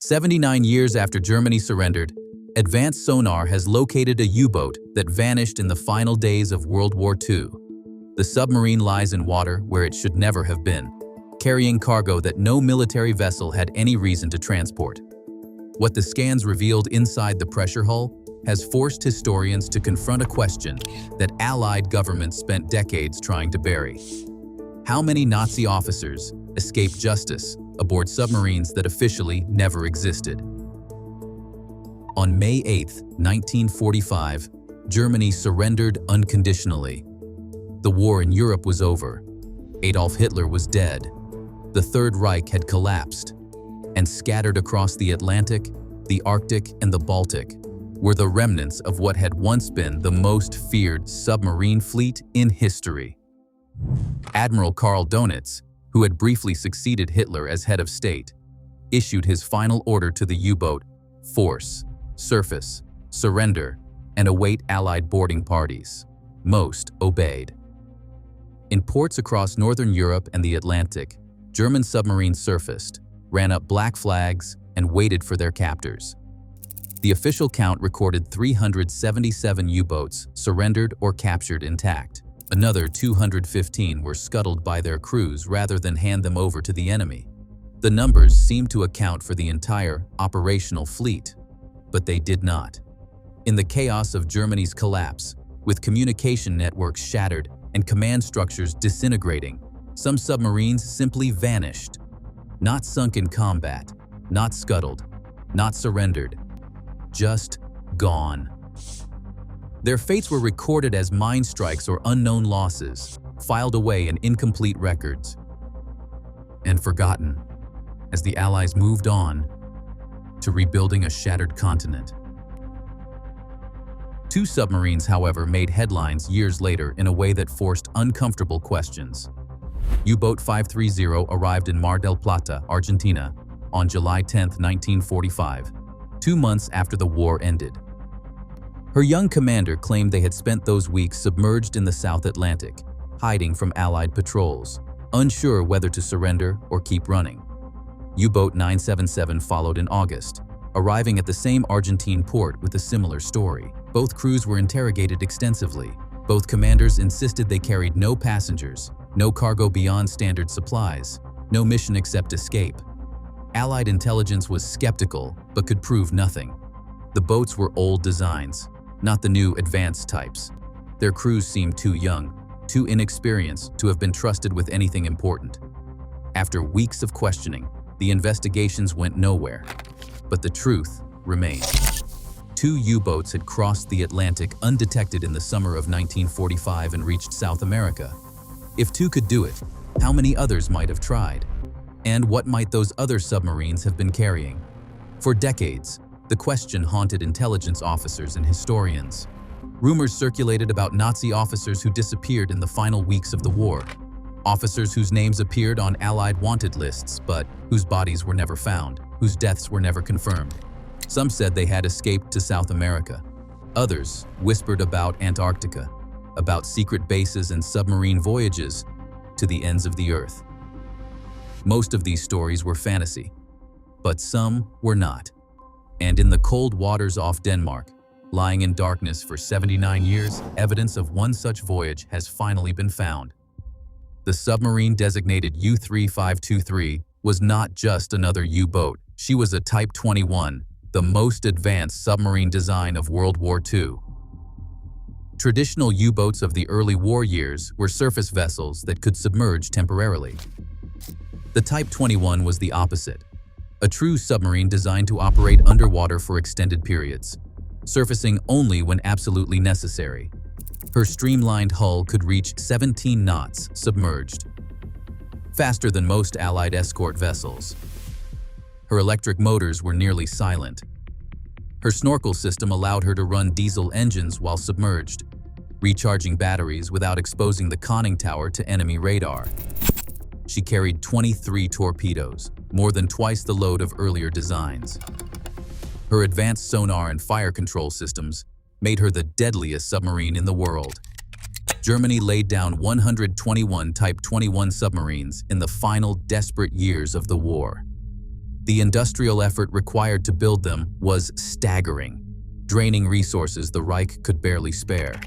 79 years after Germany surrendered, advanced sonar has located a U-boat that vanished in the final days of World War II. The submarine lies in water where it should never have been, carrying cargo that no military vessel had any reason to transport. What the scans revealed inside the pressure hull has forced historians to confront a question that Allied governments spent decades trying to bury. How many Nazi officers escaped justice aboard submarines that officially never existed? On May 8, 1945, Germany surrendered unconditionally. The war in Europe was over. Adolf Hitler was dead. The Third Reich had collapsed. And scattered across the Atlantic, the Arctic, and the Baltic were the remnants of what had once been the most feared submarine fleet in history. Admiral Karl Donitz, who had briefly succeeded Hitler as head of state, issued his final order to the U-boat: force, surface, surrender, and await Allied boarding parties. Most obeyed. In ports across northern Europe and the Atlantic, German submarines surfaced, ran up black flags, and waited for their captors. The official count recorded 377 U-boats surrendered or captured intact. Another 215 were scuttled by their crews rather than hand them over to the enemy. The numbers seemed to account for the entire operational fleet, but they did not. In the chaos of Germany's collapse, with communication networks shattered and command structures disintegrating, some submarines simply vanished. Not sunk in combat, not scuttled, not surrendered, just gone. Their fates were recorded as mine strikes or unknown losses, filed away in incomplete records, and forgotten as the Allies moved on to rebuilding a shattered continent. Two submarines, however, made headlines years later in a way that forced uncomfortable questions. U-boat 530 arrived in Mar del Plata, Argentina, on July 10, 1945, 2 months after the war ended. Her young commander claimed they had spent those weeks submerged in the South Atlantic, hiding from Allied patrols, unsure whether to surrender or keep running. U-boat 977 followed in August, arriving at the same Argentine port with a similar story. Both crews were interrogated extensively. Both commanders insisted they carried no passengers, no cargo beyond standard supplies, no mission except escape. Allied intelligence was skeptical, but could prove nothing. The boats were old designs, not the new advanced types. Their crews seemed too young, too inexperienced to have been trusted with anything important. After weeks of questioning, the investigations went nowhere, but the truth remained. Two U-boats had crossed the Atlantic undetected in the summer of 1945 and reached South America. If two could do it, how many others might have tried? And what might those other submarines have been carrying? For decades, the question haunted intelligence officers and historians. Rumors circulated about Nazi officers who disappeared in the final weeks of the war. Officers whose names appeared on Allied wanted lists, but whose bodies were never found, whose deaths were never confirmed. Some said they had escaped to South America. Others whispered about Antarctica, about secret bases and submarine voyages to the ends of the earth. Most of these stories were fantasy, but some were not. And in the cold waters off Denmark, lying in darkness for 79 years, evidence of one such voyage has finally been found. The submarine designated U-3523 was not just another U-boat. She was a Type 21, the most advanced submarine design of World War II. Traditional U-boats of the early war years were surface vessels that could submerge temporarily. The Type 21 was the opposite, a true submarine designed to operate underwater for extended periods, surfacing only when absolutely necessary. Her streamlined hull could reach 17 knots submerged, faster than most Allied escort vessels. Her electric motors were nearly silent. Her snorkel system allowed her to run diesel engines while submerged, recharging batteries without exposing the conning tower to enemy radar. She carried 23 torpedoes, more than twice the load of earlier designs. Her advanced sonar and fire control systems made her the deadliest submarine in the world. Germany laid down 121 Type 21 submarines in the final desperate years of the war. The industrial effort required to build them was staggering, draining resources the Reich could barely spare.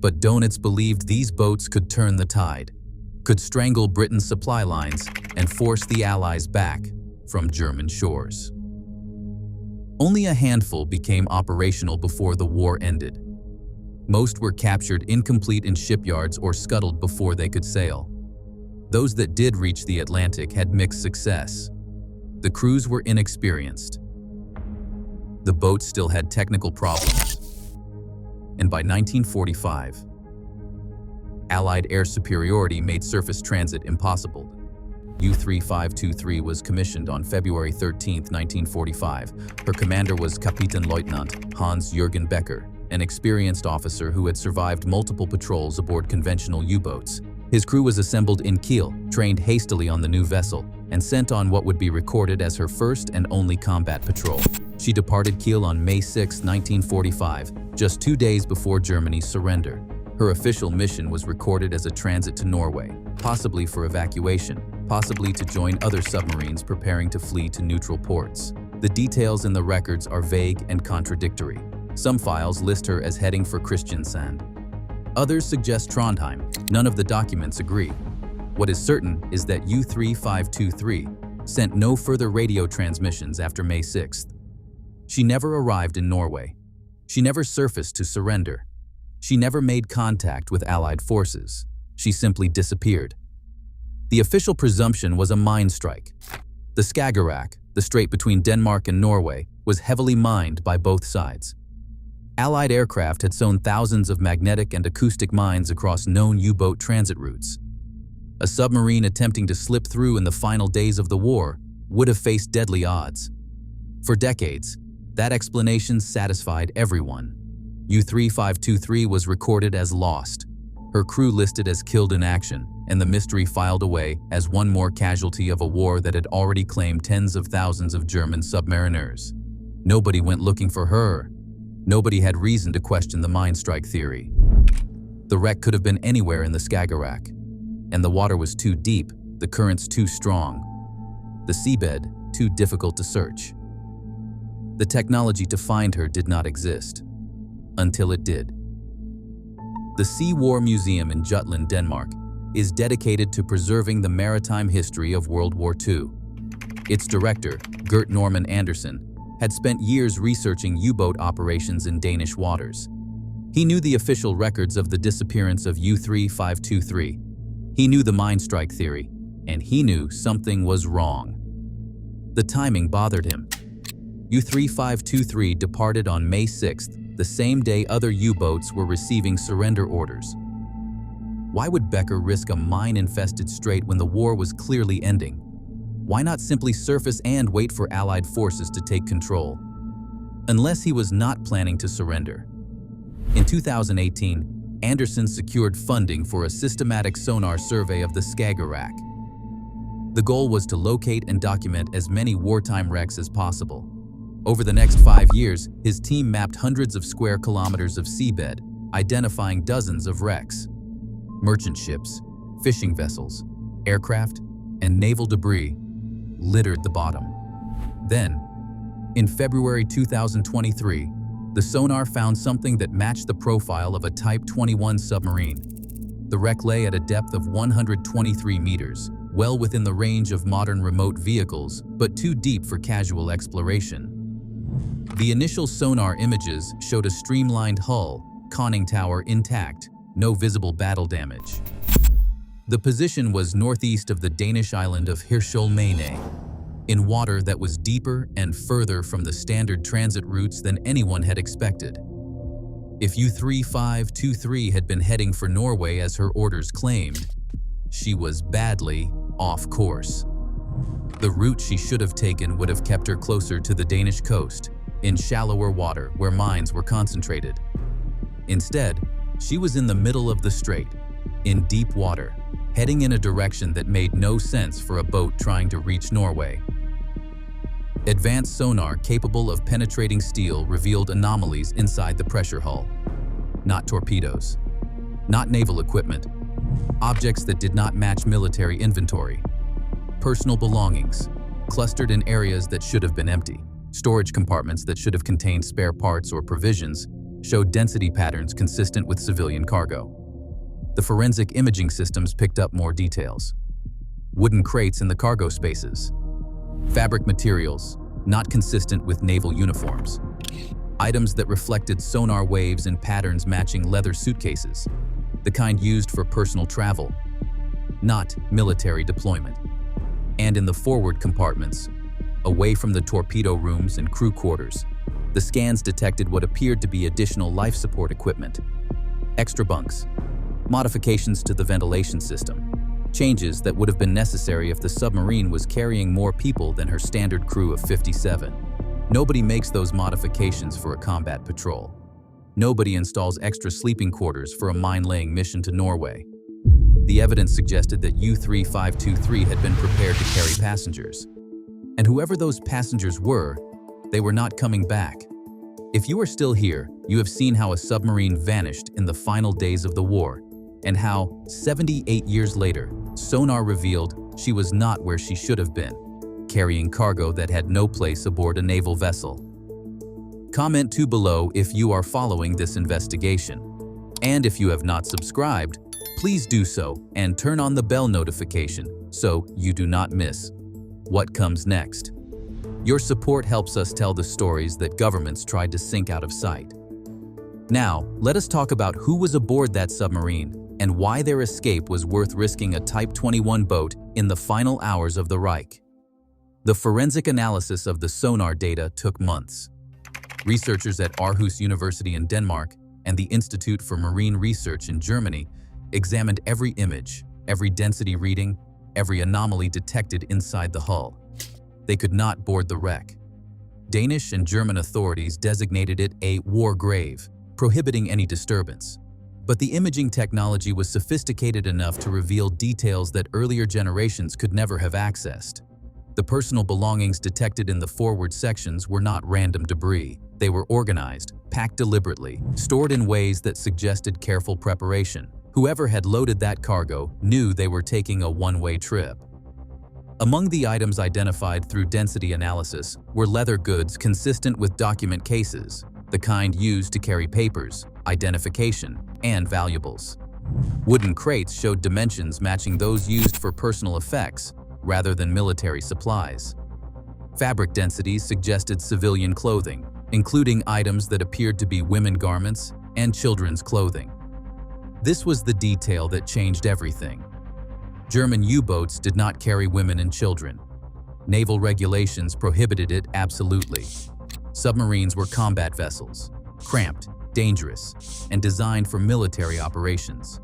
But Dönitz believed these boats could turn the tide, could strangle Britain's supply lines, and force the Allies back from German shores. Only a handful became operational before the war ended. Most were captured incomplete in shipyards or scuttled before they could sail. Those that did reach the Atlantic had mixed success. The crews were inexperienced. The boats still had technical problems. And by 1945, Allied air superiority made surface transit impossible. U-3523 was commissioned on February 13, 1945. Her commander was Kapitänleutnant Hans-Jürgen Becker, an experienced officer who had survived multiple patrols aboard conventional U-boats. His crew was assembled in Kiel, trained hastily on the new vessel, and sent on what would be recorded as her first and only combat patrol. She departed Kiel on May 6, 1945, just 2 days before Germany's surrender. Her official mission was recorded as a transit to Norway, possibly for evacuation, possibly to join other submarines preparing to flee to neutral ports. The details in the records are vague and contradictory. Some files list her as heading for Kristiansand. Others suggest Trondheim. None of the documents agree. What is certain is that U-3523 sent no further radio transmissions after May 6th. She never arrived in Norway. She never surfaced to surrender. She never made contact with Allied forces. She simply disappeared. The official presumption was a mine strike. The Skagerrak, the strait between Denmark and Norway, was heavily mined by both sides. Allied aircraft had sown thousands of magnetic and acoustic mines across known U-boat transit routes. A submarine attempting to slip through in the final days of the war would have faced deadly odds. For decades, that explanation satisfied everyone. U-3523 was recorded as lost, her crew listed as killed in action, and the mystery filed away as one more casualty of a war that had already claimed tens of thousands of German submariners. Nobody went looking for her. Nobody had reason to question the mine strike theory. The wreck could have been anywhere in the Skagerrak, and the water was too deep, the currents too strong, the seabed too difficult to search. The technology to find her did not exist, until it did. The Sea War Museum in Jutland, Denmark, is dedicated to preserving the maritime history of World War II. Its director, Gert Norman Andersen, had spent years researching U-boat operations in Danish waters. He knew the official records of the disappearance of U-3523. He knew the mine strike theory, and he knew something was wrong. The timing bothered him. U-3523 departed on May 6th, the same day other U-boats were receiving surrender orders. Why would Becker risk a mine-infested strait when the war was clearly ending? Why not simply surface and wait for Allied forces to take control? Unless he was not planning to surrender. In 2018, Andersen secured funding for a systematic sonar survey of the Skagerrak. The goal was to locate and document as many wartime wrecks as possible. Over the next 5 years, his team mapped hundreds of square kilometers of seabed, identifying dozens of wrecks. Merchant ships, fishing vessels, aircraft, and naval debris littered the bottom. Then, in February 2023, the sonar found something that matched the profile of a Type 21 submarine. The wreck lay at a depth of 123 meters, well within the range of modern remote vehicles, but too deep for casual exploration. The initial sonar images showed a streamlined hull, conning tower intact, no visible battle damage. The position was northeast of the Danish island of Hirscholmene, in water that was deeper and further from the standard transit routes than anyone had expected. If U-3523 had been heading for Norway as her orders claimed, she was badly off course. The route she should have taken would have kept her closer to the Danish coast, in shallower water where mines were concentrated. Instead, she was in the middle of the strait, in deep water, heading in a direction that made no sense for a boat trying to reach Norway. Advanced sonar capable of penetrating steel revealed anomalies inside the pressure hull. Not torpedoes, not naval equipment, objects that did not match military inventory, personal belongings, clustered in areas that should have been empty. Storage compartments that should have contained spare parts or provisions showed density patterns consistent with civilian cargo. The forensic imaging systems picked up more details. Wooden crates in the cargo spaces. Fabric materials, not consistent with naval uniforms. Items that reflected sonar waves in patterns matching leather suitcases, the kind used for personal travel, not military deployment. And in the forward compartments, away from the torpedo rooms and crew quarters, the scans detected what appeared to be additional life support equipment. Extra bunks, modifications to the ventilation system, changes that would have been necessary if the submarine was carrying more people than her standard crew of 57. Nobody makes those modifications for a combat patrol. Nobody installs extra sleeping quarters for a mine-laying mission to Norway. The evidence suggested that U-3523 had been prepared to carry passengers. And whoever those passengers were, they were not coming back. If you are still here, you have seen how a submarine vanished in the final days of the war, and how, 78 years later, sonar revealed she was not where she should have been, carrying cargo that had no place aboard a naval vessel. Comment below if you are following this investigation. And if you have not subscribed, please do so and turn on the bell notification so you do not miss what comes next. Your support helps us tell the stories that governments tried to sink out of sight. Now, let us talk about who was aboard that submarine and why their escape was worth risking a Type 21 boat in the final hours of the Reich. The forensic analysis of the sonar data took months. Researchers at Aarhus University in Denmark and the Institute for Marine Research in Germany examined every image, every density reading, every anomaly detected inside the hull. They could not board the wreck. Danish and German authorities designated it a war grave, prohibiting any disturbance. But the imaging technology was sophisticated enough to reveal details that earlier generations could never have accessed. The personal belongings detected in the forward sections were not random debris. They were organized, packed deliberately, stored in ways that suggested careful preparation. Whoever had loaded that cargo knew they were taking a one-way trip. Among the items identified through density analysis were leather goods consistent with document cases, the kind used to carry papers, identification, and valuables. Wooden crates showed dimensions matching those used for personal effects rather than military supplies. Fabric densities suggested civilian clothing, including items that appeared to be women garments and children's clothing. This was the detail that changed everything. German U-boats did not carry women and children. Naval regulations prohibited it absolutely. Submarines were combat vessels, cramped, dangerous, and designed for military operations.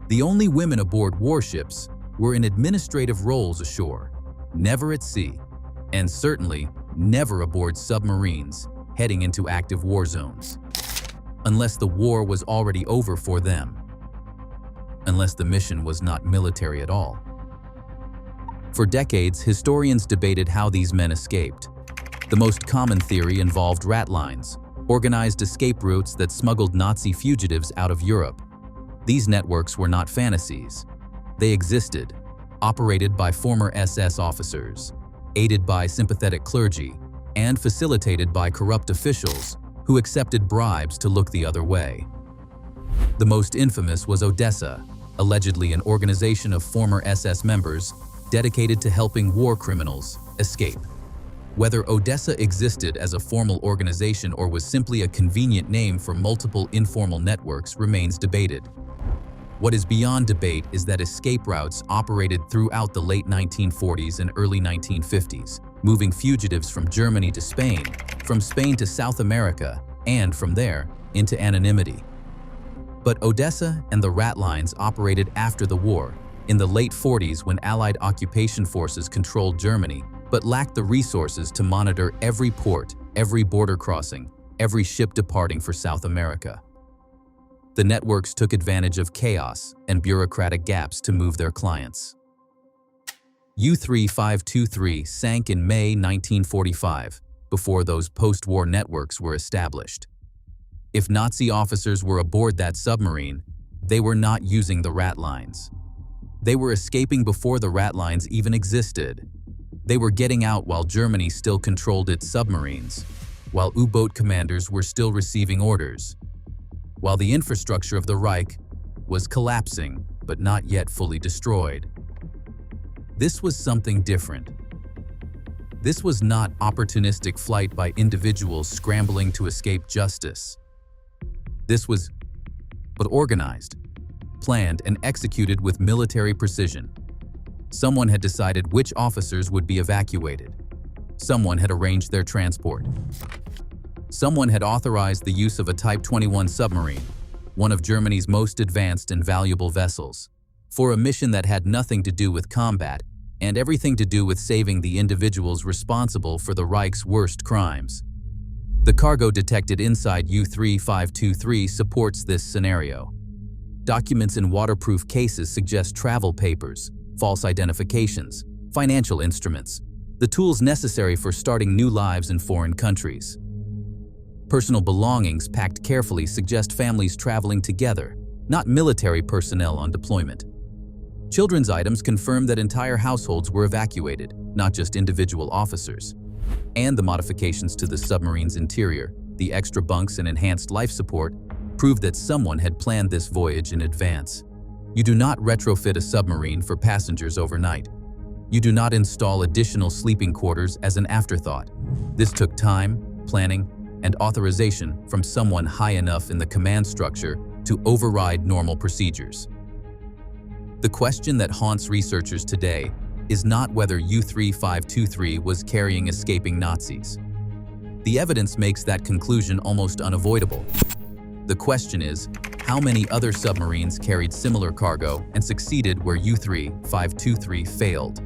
The only women aboard warships were in administrative roles ashore, never at sea, and certainly never aboard submarines heading into active war zones. Unless the war was already over for them. Unless the mission was not military at all. For decades, historians debated how these men escaped. The most common theory involved rat lines, organized escape routes that smuggled Nazi fugitives out of Europe. These networks were not fantasies. They existed, operated by former SS officers, aided by sympathetic clergy, and facilitated by corrupt officials who accepted bribes to look the other way. The most infamous was Odessa, allegedly an organization of former SS members dedicated to helping war criminals escape. Whether Odessa existed as a formal organization or was simply a convenient name for multiple informal networks remains debated. What is beyond debate is that escape routes operated throughout the late 1940s and early 1950s, moving fugitives from Germany to Spain, from Spain to South America, and from there into anonymity. But Odessa and the rat lines operated after the war, in the late 40s when Allied occupation forces controlled Germany, but lacked the resources to monitor every port, every border crossing, every ship departing for South America. The networks took advantage of chaos and bureaucratic gaps to move their clients. U-3523 sank in May 1945, before those post-war networks were established. If Nazi officers were aboard that submarine, they were not using the rat lines. They were escaping before the rat lines even existed. They were getting out while Germany still controlled its submarines, while U-boat commanders were still receiving orders, while the infrastructure of the Reich was collapsing but not yet fully destroyed. This was something different. This was not opportunistic flight by individuals scrambling to escape justice. This was organized, planned, and executed with military precision. Someone had decided which officers would be evacuated. Someone had arranged their transport. Someone had authorized the use of a Type 21 submarine, one of Germany's most advanced and valuable vessels, for a mission that had nothing to do with combat and everything to do with saving the individuals responsible for the Reich's worst crimes. The cargo detected inside U-3523 supports this scenario. Documents in waterproof cases suggest travel papers, false identifications, financial instruments, the tools necessary for starting new lives in foreign countries. Personal belongings packed carefully suggest families traveling together, not military personnel on deployment. Children's items confirm that entire households were evacuated, not just individual officers. And the modifications to the submarine's interior, the extra bunks and enhanced life support, prove that someone had planned this voyage in advance. You do not retrofit a submarine for passengers overnight. You do not install additional sleeping quarters as an afterthought. This took time, planning, and authorization from someone high enough in the command structure to override normal procedures. The question that haunts researchers today is not whether U-3523 was carrying escaping Nazis. The evidence makes that conclusion almost unavoidable. The question is, how many other submarines carried similar cargo and succeeded where U-3523 failed?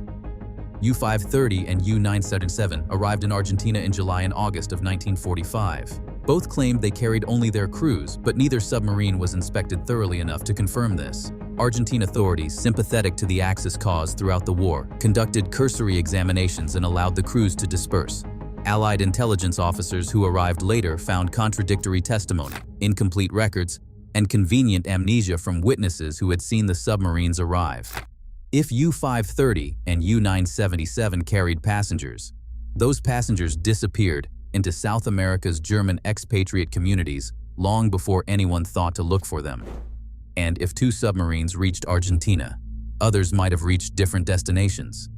U-530 and U-977 arrived in Argentina in July and August of 1945. Both claimed they carried only their crews, but neither submarine was inspected thoroughly enough to confirm this. Argentine authorities, sympathetic to the Axis cause throughout the war, conducted cursory examinations and allowed the crews to disperse. Allied intelligence officers who arrived later found contradictory testimony, incomplete records, and convenient amnesia from witnesses who had seen the submarines arrive. If U-530 and U-977 carried passengers, those passengers disappeared into South America's German expatriate communities long before anyone thought to look for them. And if two submarines reached Argentina, others might have reached different destinations.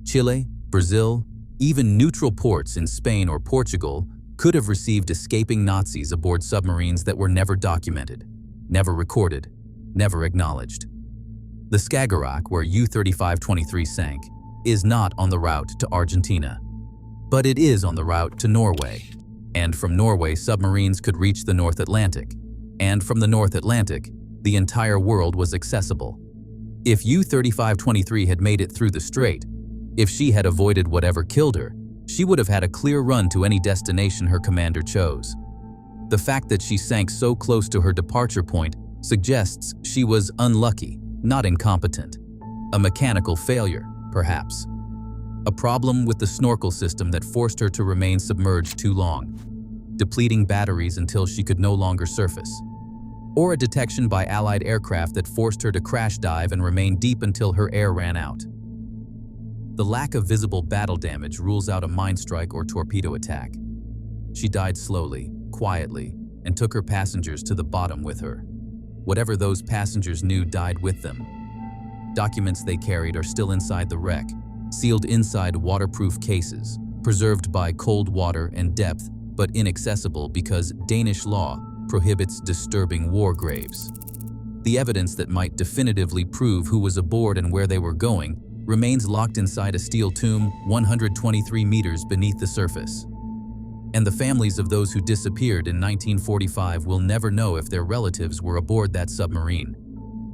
Chile, Brazil, even neutral ports in Spain or Portugal could have received escaping Nazis aboard submarines that were never documented, never recorded, never acknowledged. The Skagerrak, where U-3523 sank, is not on the route to Argentina, but it is on the route to Norway. And from Norway, submarines could reach the North Atlantic. And from the North Atlantic, the entire world was accessible. If U-3523 had made it through the strait, if she had avoided whatever killed her, she would have had a clear run to any destination her commander chose. The fact that she sank so close to her departure point suggests she was unlucky, not incompetent. A mechanical failure, perhaps. A problem with the snorkel system that forced her to remain submerged too long, depleting batteries until she could no longer surface. Or a detection by Allied aircraft that forced her to crash dive and remain deep until her air ran out. The lack of visible battle damage rules out a mine strike or torpedo attack. She died slowly, quietly, and took her passengers to the bottom with her. Whatever those passengers knew died with them. Documents they carried are still inside the wreck, sealed inside waterproof cases, preserved by cold water and depth, but inaccessible because Danish law prohibits disturbing war graves. The evidence that might definitively prove who was aboard and where they were going remains locked inside a steel tomb 123 meters beneath the surface. And the families of those who disappeared in 1945 will never know if their relatives were aboard that submarine.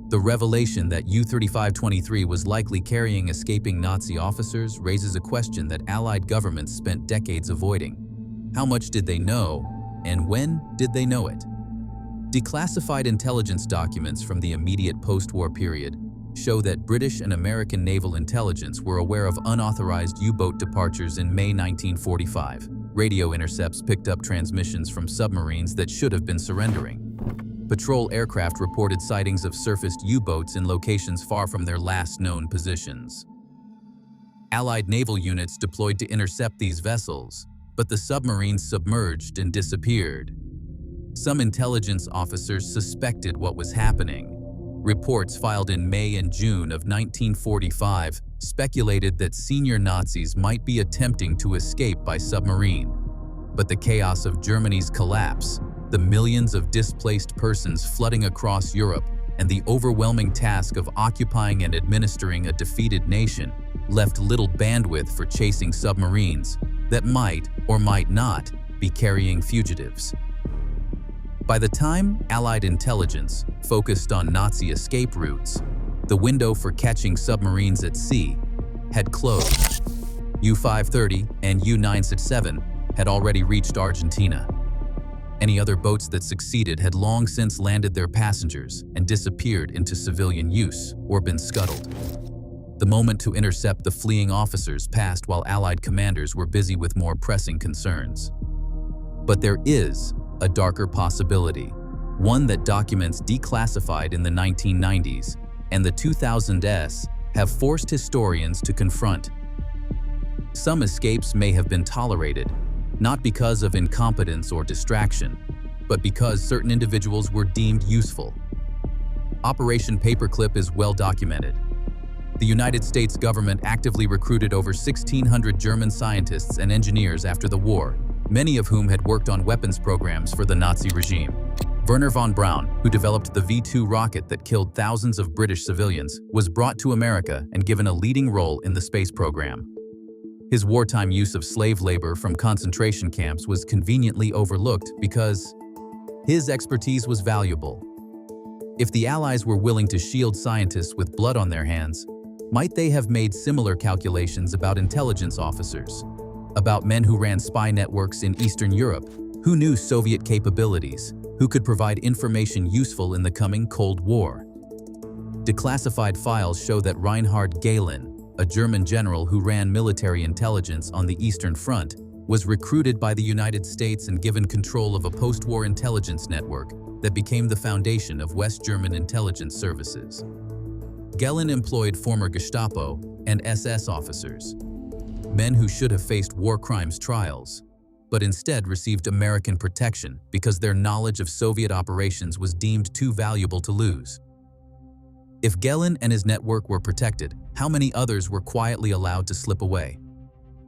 The revelation that U-3523 was likely carrying escaping Nazi officers raises a question that Allied governments spent decades avoiding. How much did they know, and when did they know it? Declassified intelligence documents from the immediate post-war period show that British and American naval intelligence were aware of unauthorized U-boat departures in May 1945. Radio intercepts picked up transmissions from submarines that should have been surrendering. Patrol aircraft reported sightings of surfaced U-boats in locations far from their last known positions. Allied naval units deployed to intercept these vessels, but the submarines submerged and disappeared. Some intelligence officers suspected what was happening. Reports filed in May and June of 1945 speculated that senior Nazis might be attempting to escape by submarine. But the chaos of Germany's collapse, the millions of displaced persons flooding across Europe, and the overwhelming task of occupying and administering a defeated nation left little bandwidth for chasing submarines that might or might not be carrying fugitives. By the time Allied intelligence focused on Nazi escape routes, the window for catching submarines at sea had closed. U-530 and U-967 had already reached Argentina. Any other boats that succeeded had long since landed their passengers and disappeared into civilian use or been scuttled. The moment to intercept the fleeing officers passed while Allied commanders were busy with more pressing concerns. But there is a darker possibility, one that documents declassified in the 1990s and the 2000s have forced historians to confront. Some escapes may have been tolerated, not because of incompetence or distraction, but because certain individuals were deemed useful. Operation Paperclip is well documented. The United States government actively recruited over 1,600 German scientists and engineers after the war, many of whom had worked on weapons programs for the Nazi regime. Wernher von Braun, who developed the V-2 rocket that killed thousands of British civilians, was brought to America and given a leading role in the space program. His wartime use of slave labor from concentration camps was conveniently overlooked because his expertise was valuable. If the Allies were willing to shield scientists with blood on their hands, might they have made similar calculations about intelligence officers, about men who ran spy networks in Eastern Europe, who knew Soviet capabilities, who could provide information useful in the coming Cold War? Declassified files show that Reinhard Gehlen, a German general who ran military intelligence on the Eastern Front, was recruited by the United States and given control of a post-war intelligence network that became the foundation of West German intelligence services. Gehlen employed former Gestapo and SS officers, men who should have faced war crimes trials, but instead received American protection because their knowledge of Soviet operations was deemed too valuable to lose. If Gehlen and his network were protected, how many others were quietly allowed to slip away?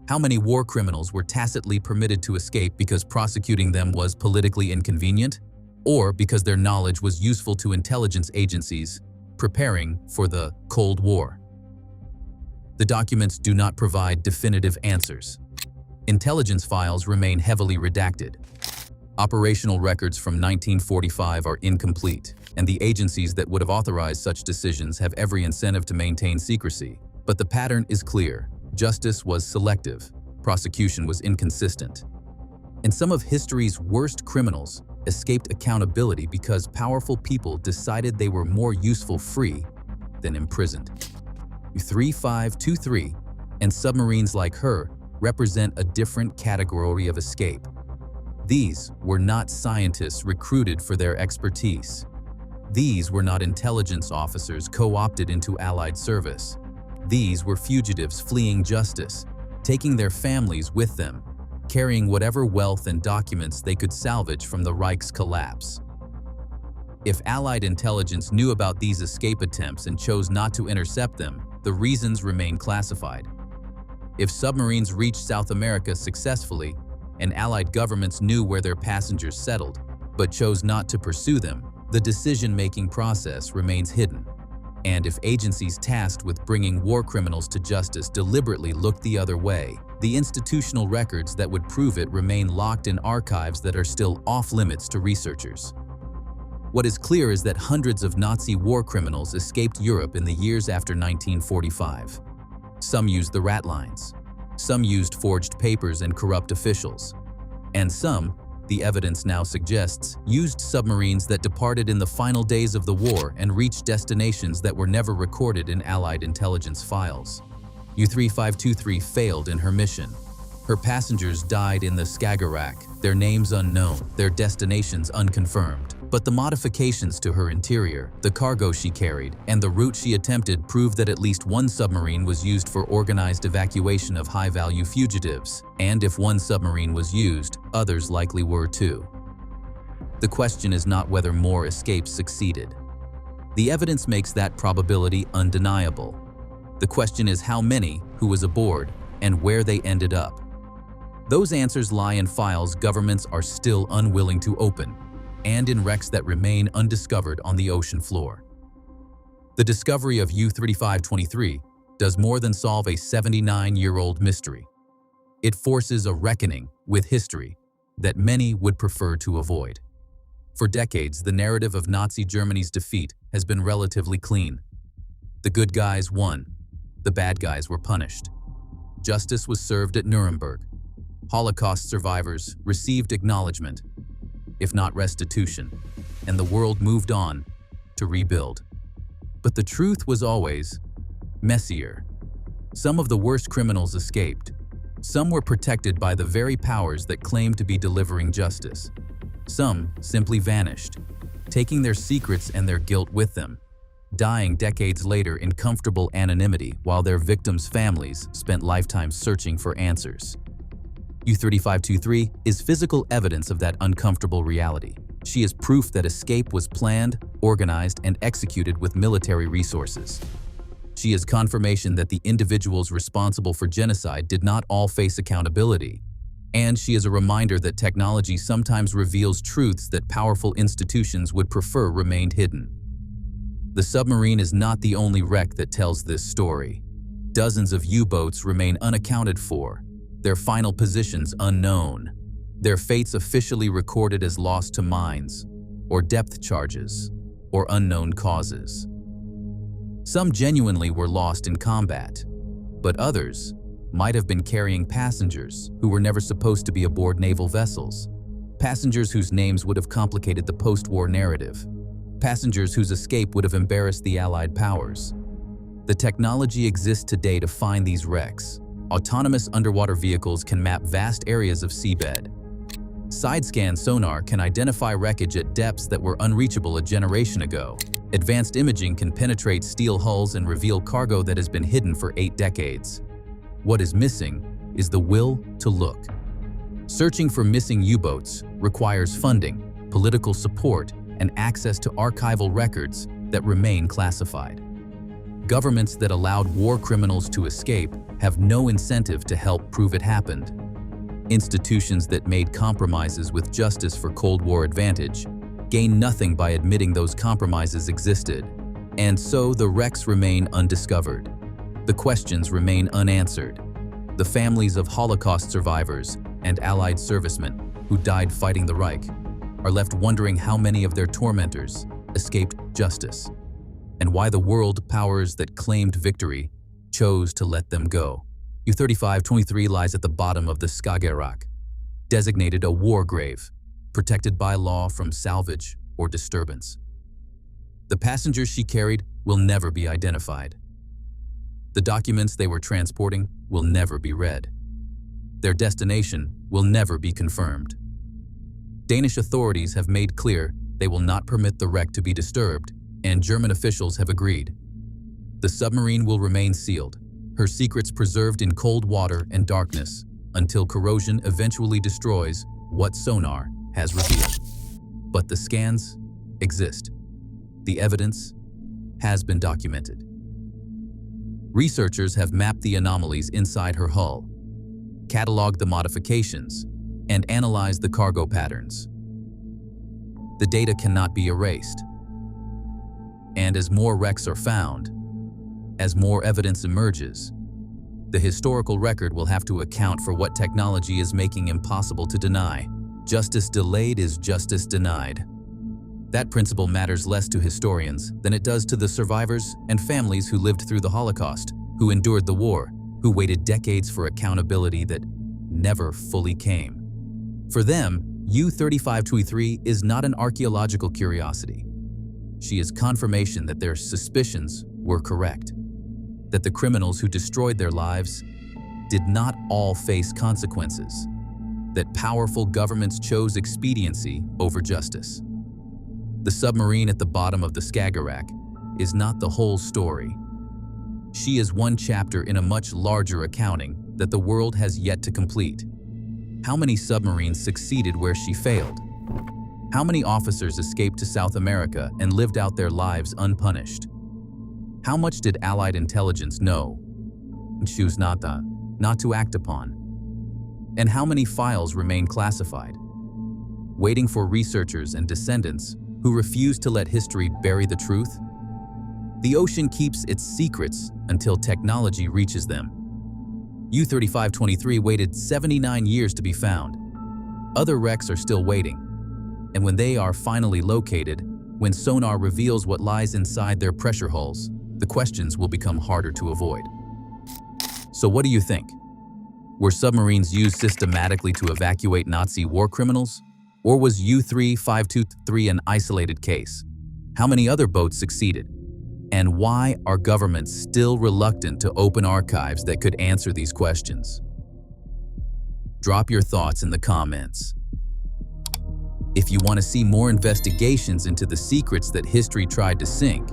How many war criminals were tacitly permitted to escape because prosecuting them was politically inconvenient, or because their knowledge was useful to intelligence agencies preparing for the Cold War? The documents do not provide definitive answers. Intelligence files remain heavily redacted. Operational records from 1945 are incomplete, and the agencies that would have authorized such decisions have every incentive to maintain secrecy. But the pattern is clear. Justice was selective. Prosecution was inconsistent. And some of history's worst criminals escaped accountability because powerful people decided they were more useful free than imprisoned. U-3523 and submarines like her represent a different category of escape. These were not scientists recruited for their expertise. These were not intelligence officers co-opted into Allied service. These were fugitives fleeing justice, taking their families with them, carrying whatever wealth and documents they could salvage from the Reich's collapse. If Allied intelligence knew about these escape attempts and chose not to intercept them, the reasons remain classified. If submarines reached South America successfully, and Allied governments knew where their passengers settled, but chose not to pursue them, the decision-making process remains hidden. And if agencies tasked with bringing war criminals to justice deliberately looked the other way, the institutional records that would prove it remain locked in archives that are still off-limits to researchers. What is clear is that hundreds of Nazi war criminals escaped Europe in the years after 1945. Some used the rat lines. Some used forged papers and corrupt officials. And some, the evidence now suggests, used submarines that departed in the final days of the war and reached destinations that were never recorded in Allied intelligence files. U-3523 failed in her mission. Her passengers died in the Skagerrak, their names unknown, their destinations unconfirmed. But the modifications to her interior, the cargo she carried, and the route she attempted prove that at least one submarine was used for organized evacuation of high-value fugitives. And if one submarine was used, others likely were too. The question is not whether more escapes succeeded. The evidence makes that probability undeniable. The question is how many, who was aboard, and where they ended up. Those answers lie in files governments are still unwilling to open, and in wrecks that remain undiscovered on the ocean floor. The discovery of U-3523 does more than solve a 79-year-old mystery. It forces a reckoning with history that many would prefer to avoid. For decades, the narrative of Nazi Germany's defeat has been relatively clean. The good guys won. The bad guys were punished. Justice was served at Nuremberg. Holocaust survivors received acknowledgement, if not restitution, and the world moved on to rebuild. But the truth was always messier. Some of the worst criminals escaped. Some were protected by the very powers that claimed to be delivering justice. Some simply vanished, taking their secrets and their guilt with them, dying decades later in comfortable anonymity while their victims' families spent lifetimes searching for answers. U-3523 is physical evidence of that uncomfortable reality. She is proof that escape was planned, organized, and executed with military resources. She is confirmation that the individuals responsible for genocide did not all face accountability. And she is a reminder that technology sometimes reveals truths that powerful institutions would prefer remained hidden. The submarine is not the only wreck that tells this story. Dozens of U-boats remain unaccounted for, their final positions unknown, their fates officially recorded as lost to mines, or depth charges, or unknown causes. Some genuinely were lost in combat, but others might have been carrying passengers who were never supposed to be aboard naval vessels, passengers whose names would have complicated the post-war narrative, passengers whose escape would have embarrassed the Allied powers. The technology exists today to find these wrecks. Autonomous underwater vehicles can map vast areas of seabed. Side-scan sonar can identify wreckage at depths that were unreachable a generation ago. Advanced imaging can penetrate steel hulls and reveal cargo that has been hidden for 8 decades. What is missing is the will to look. Searching for missing U-boats requires funding, political support, and access to archival records that remain classified. Governments that allowed war criminals to escape have no incentive to help prove it happened. Institutions that made compromises with justice for Cold War advantage gain nothing by admitting those compromises existed. And so the wrecks remain undiscovered. The questions remain unanswered. The families of Holocaust survivors and Allied servicemen who died fighting the Reich are left wondering how many of their tormentors escaped justice, and why the world powers that claimed victory chose to let them go. U-3523 lies at the bottom of the Skagerrak, designated a war grave, protected by law from salvage or disturbance. The passengers she carried will never be identified. The documents they were transporting will never be read. Their destination will never be confirmed. Danish authorities have made clear they will not permit the wreck to be disturbed, and German officials have agreed. The submarine will remain sealed, her secrets preserved in cold water and darkness, until corrosion eventually destroys what sonar has revealed. But the scans exist. The evidence has been documented. Researchers have mapped the anomalies inside her hull, cataloged the modifications, and analyzed the cargo patterns. The data cannot be erased. And as more wrecks are found, as more evidence emerges, the historical record will have to account for what technology is making impossible to deny. Justice delayed is justice denied. That principle matters less to historians than it does to the survivors and families who lived through the Holocaust, who endured the war, who waited decades for accountability that never fully came. For them, U-3523 is not an archaeological curiosity. She is confirmation that their suspicions were correct, that the criminals who destroyed their lives did not all face consequences, that powerful governments chose expediency over justice. The submarine at the bottom of the Skagerrak is not the whole story. She is one chapter in a much larger accounting that the world has yet to complete. How many submarines succeeded where she failed? How many officers escaped to South America and lived out their lives unpunished? How much did Allied intelligence know and choose not to act upon? And how many files remain classified, waiting for researchers and descendants who refuse to let history bury the truth? The ocean keeps its secrets until technology reaches them. U-3523 waited 79 years to be found. Other wrecks are still waiting. And when they are finally located, when sonar reveals what lies inside their pressure hulls, the questions will become harder to avoid. So what do you think? Were submarines used systematically to evacuate Nazi war criminals? Or was U-3523 an isolated case? How many other boats succeeded? And why are governments still reluctant to open archives that could answer these questions? Drop your thoughts in the comments. If you want to see more investigations into the secrets that history tried to sink,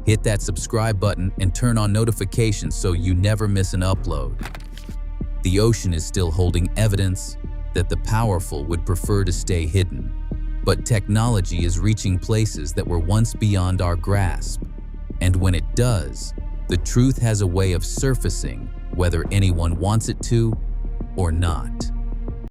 hit that subscribe button and turn on notifications so you never miss an upload. The ocean is still holding evidence that the powerful would prefer to stay hidden, but technology is reaching places that were once beyond our grasp. And when it does, the truth has a way of surfacing whether anyone wants it to or not.